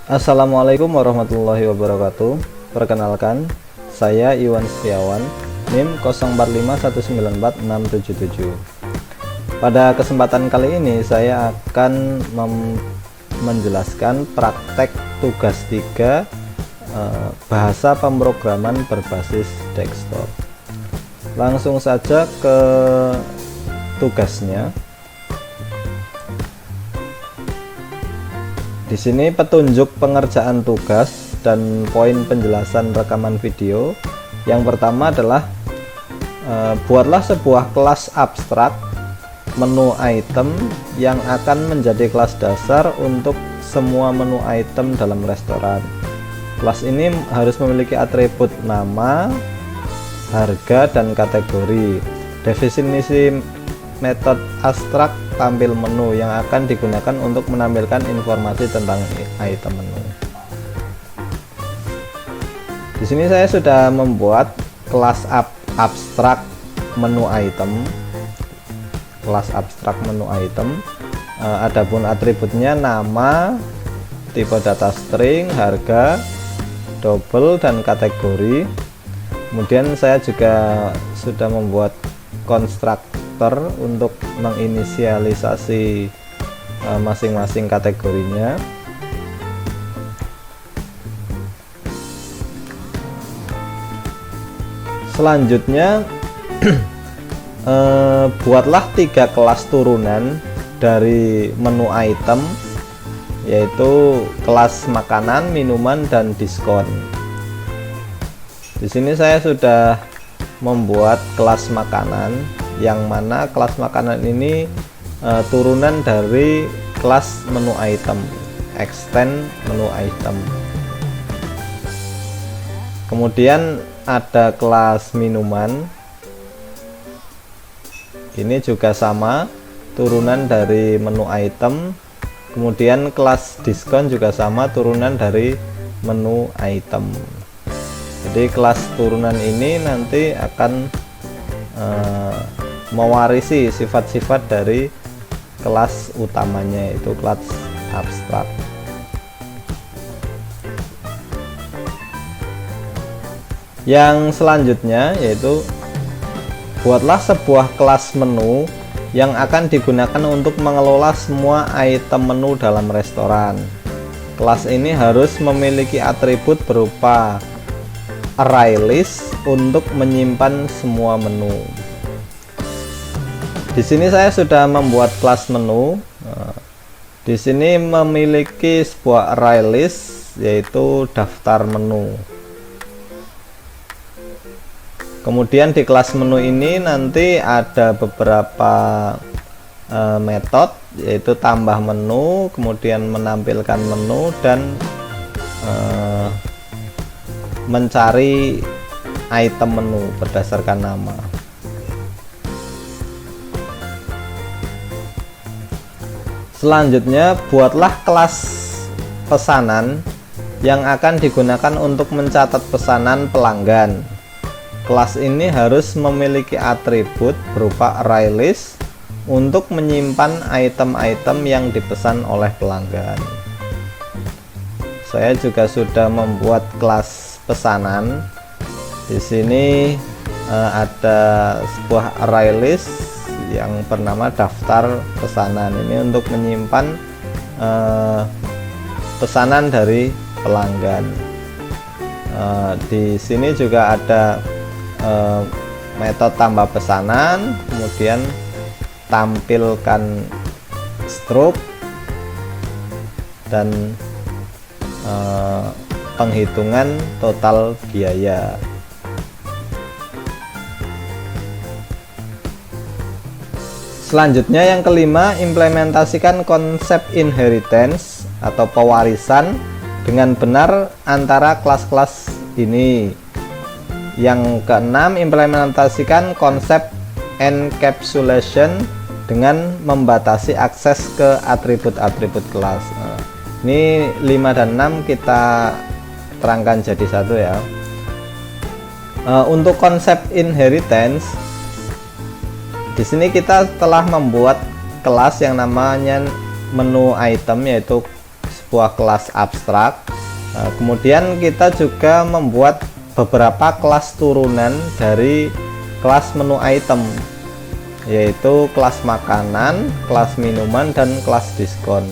Assalamualaikum warahmatullahi wabarakatuh. Perkenalkan, saya Iwan Setiawan, NIM 0451946677. Pada kesempatan kali ini saya akan menjelaskan praktek tugas 3 bahasa pemrograman berbasis desktop. Langsung saja ke tugasnya. Di sini petunjuk pengerjaan tugas dan poin penjelasan rekaman video. Yang pertama adalah buatlah sebuah kelas abstrak menu item yang akan menjadi kelas dasar untuk semua menu item dalam restoran. Kelas ini harus memiliki atribut nama, harga, dan kategori. Definisi metode abstrak tampil menu yang akan digunakan untuk menampilkan informasi tentang item menu. Di sini saya sudah membuat kelas abstrak menu item. Kelas abstrak menu item. Adapun atributnya nama, tipe data string, harga, double, dan kategori. Kemudian saya juga sudah membuat konstruktor untuk menginisialisasi masing-masing kategorinya. Selanjutnya buatlah 3 kelas turunan dari menu item, yaitu kelas makanan, minuman, dan diskon. Di sini saya sudah membuat kelas makanan, yang mana kelas makanan ini turunan dari kelas menu item, extend menu item. Kemudian ada kelas minuman, ini juga sama, turunan dari menu item. Kemudian kelas diskon juga sama, turunan dari menu item. Jadi kelas turunan ini nanti akan mewarisi sifat-sifat dari kelas utamanya, yaitu kelas abstrak. Yang selanjutnya yaitu buatlah sebuah kelas menu yang akan digunakan untuk mengelola semua item menu dalam restoran. Kelas ini harus memiliki atribut berupa array list untuk menyimpan semua menu. Di sini saya sudah membuat kelas menu. Di sini memiliki sebuah array list, yaitu daftar menu. Kemudian di kelas menu ini nanti ada beberapa metode, yaitu tambah menu, kemudian menampilkan menu, dan mencari item menu berdasarkan nama. Selanjutnya buatlah kelas pesanan yang akan digunakan untuk mencatat pesanan pelanggan. Kelas ini harus memiliki atribut berupa array list untuk menyimpan item-item yang dipesan oleh pelanggan. Saya juga sudah membuat kelas pesanan. Di sini ada sebuah array list yang bernama daftar pesanan. Ini untuk menyimpan pesanan dari pelanggan. Di sini juga ada metode tambah pesanan, kemudian tampilkan stroke, dan penghitungan total biaya. Selanjutnya yang kelima, implementasikan konsep inheritance atau pewarisan dengan benar antara kelas-kelas ini. Yang keenam, implementasikan konsep encapsulation dengan membatasi akses ke atribut-atribut kelas. Ini 5 dan 6 kita terangkan jadi satu ya. Untuk konsep inheritance, di sini kita telah membuat kelas yang namanya menu item, yaitu sebuah kelas abstrak. Kemudian kita juga membuat beberapa kelas turunan dari kelas menu item, yaitu kelas makanan, kelas minuman, dan kelas diskon.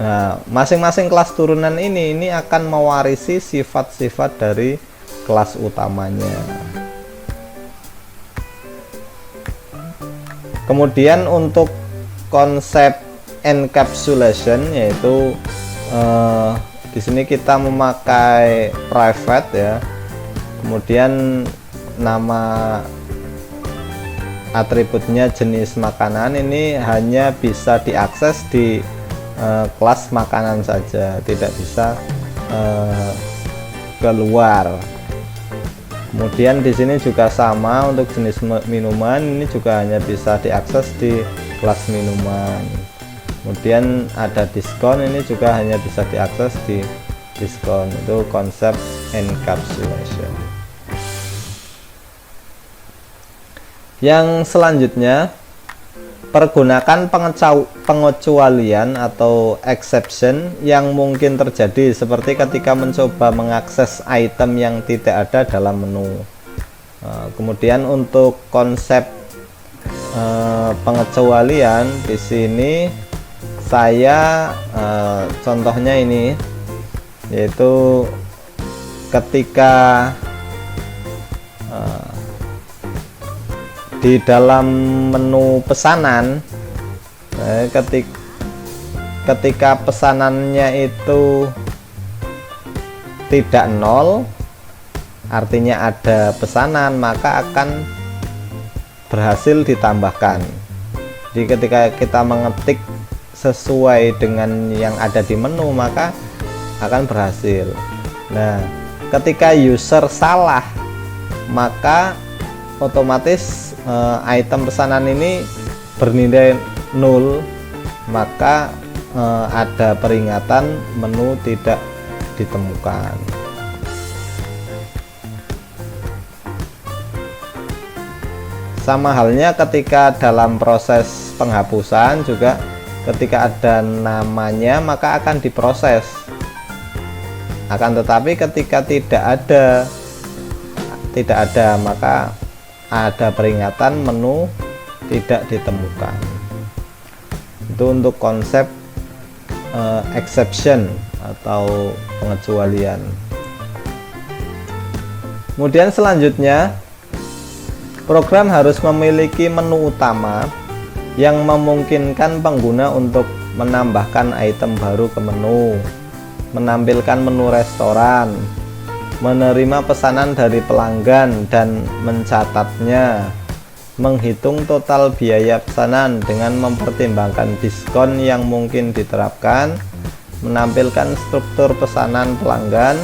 Nah, masing-masing kelas turunan ini akan mewarisi sifat-sifat dari kelas utamanya. Kemudian untuk konsep encapsulation, yaitu di sini kita memakai private ya. Kemudian nama atributnya jenis makanan, ini hanya bisa diakses di kelas makanan saja, tidak bisa keluar. Kemudian di sini juga sama untuk jenis minuman, ini juga hanya bisa diakses di kelas minuman. Kemudian ada diskon, ini juga hanya bisa diakses di diskon. Itu konsep encapsulation. Yang selanjutnya, pergunakan pengecualian atau exception yang mungkin terjadi, seperti ketika mencoba mengakses item yang tidak ada dalam menu. Kemudian untuk konsep pengecualian di sini saya contohnya ini, yaitu ketika di dalam menu pesanan, ketika pesanannya itu tidak nol, artinya ada pesanan, maka akan berhasil ditambahkan. Jadi ketika kita mengetik sesuai dengan yang ada di menu, maka akan berhasil. Nah, ketika user salah, maka otomatis item pesanan ini bernilai 0, maka ada peringatan menu tidak ditemukan. Sama halnya ketika dalam proses penghapusan juga, ketika ada namanya maka akan diproses. Akan tetapi ketika tidak ada maka ada peringatan menu tidak ditemukan. Itu untuk konsep exception atau pengecualian. Kemudian selanjutnya, program harus memiliki menu utama yang memungkinkan pengguna untuk menambahkan item baru ke menu, menampilkan menu restoran, menerima pesanan dari pelanggan dan mencatatnya, menghitung total biaya pesanan dengan mempertimbangkan diskon yang mungkin diterapkan, menampilkan struktur pesanan pelanggan,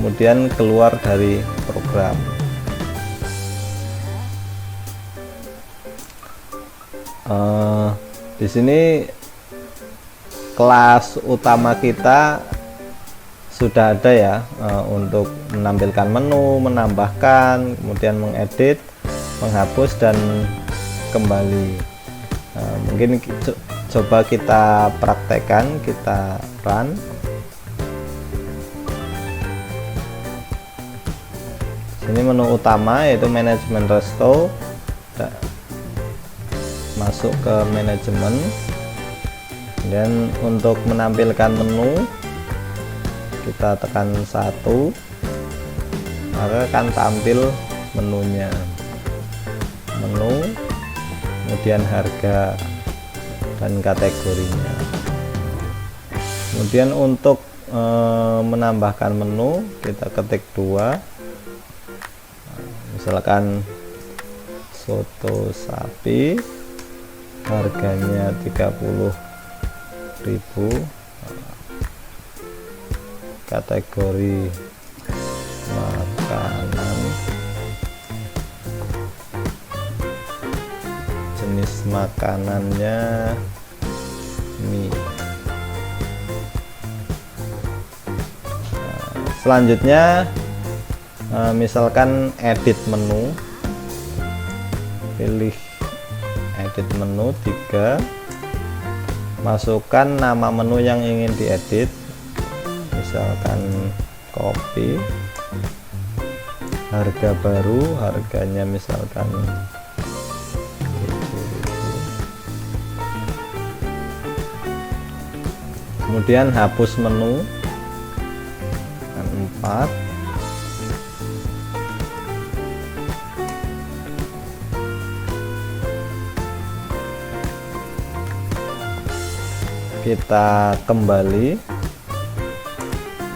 kemudian keluar dari program. Di sini kelas utama kita sudah ada ya, untuk menampilkan menu, menambahkan, kemudian mengedit, menghapus, dan kembali. Mungkin coba kita praktekkan, kita run. Ini menu utama yaitu manajemen resto. Masuk ke manajemen, dan untuk menampilkan menu kita tekan 1, maka akan tampil menunya, menu, kemudian harga dan kategorinya. Kemudian untuk menambahkan menu kita ketik 2, misalkan soto sapi, harganya 30.000, kategori makanan, jenis makanannya mie. Selanjutnya misalkan edit menu, pilih edit menu 3, masukkan nama menu yang ingin diedit, misalkan copy, harga baru, harganya misalkan 7.000. Kemudian hapus menu 4. Kita kembali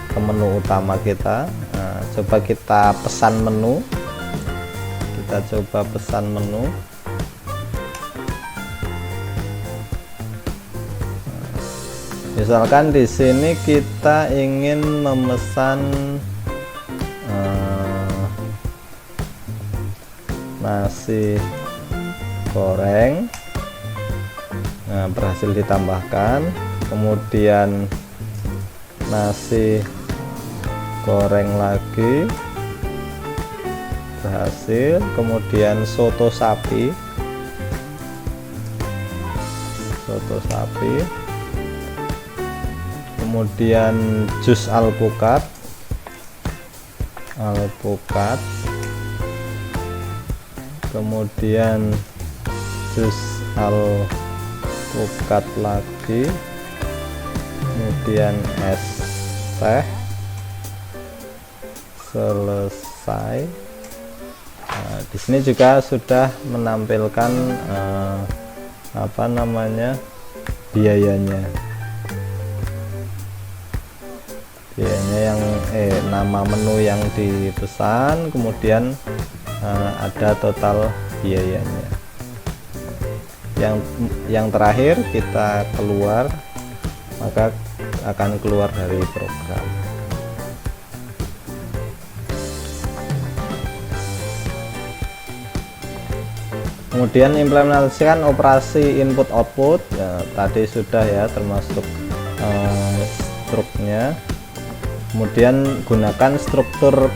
ke menu utama kita. Nah, coba kita pesan menu, kita coba pesan menu. Misalkan di sini kita ingin memesan nasi goreng. Nah, berhasil ditambahkan. Kemudian nasi goreng lagi berhasil. Kemudian soto sapi, kemudian jus alpukat, kemudian jus alpukat lagi, kemudian es teh. Selesai. Nah, di sini juga sudah menampilkan biayanya yang nama menu yang dipesan, kemudian ada total biayanya. Yang terakhir kita keluar, maka akan keluar dari program. Kemudian implementasikan operasi input output, ya, tadi sudah ya, termasuk struknya. Kemudian gunakan struktur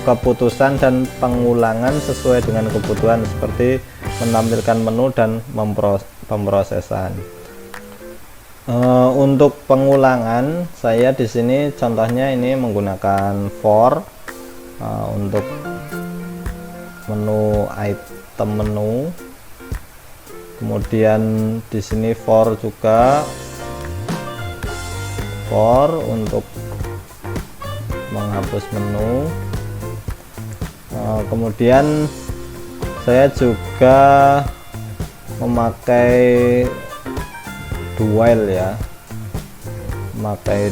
keputusan dan pengulangan sesuai dengan kebutuhan, seperti menampilkan menu dan pemrosesan. Untuk pengulangan, saya di sini contohnya ini menggunakan for untuk menu item menu. Kemudian di sini for juga, for untuk menghapus menu. Kemudian saya juga memakai do while ya, ini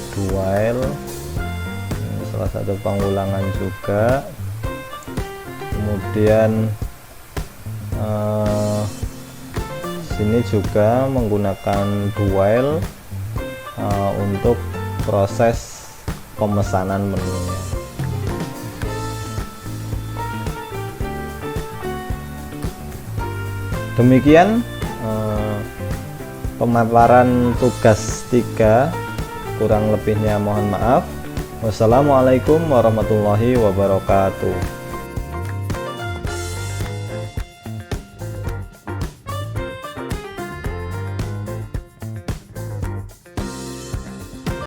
salah satu pengulangan juga. Kemudian sini juga menggunakan do while untuk proses pemesanan menunya. Demikian pemaparan tugas 3, kurang lebihnya mohon maaf. Wassalamualaikum warahmatullahi wabarakatuh.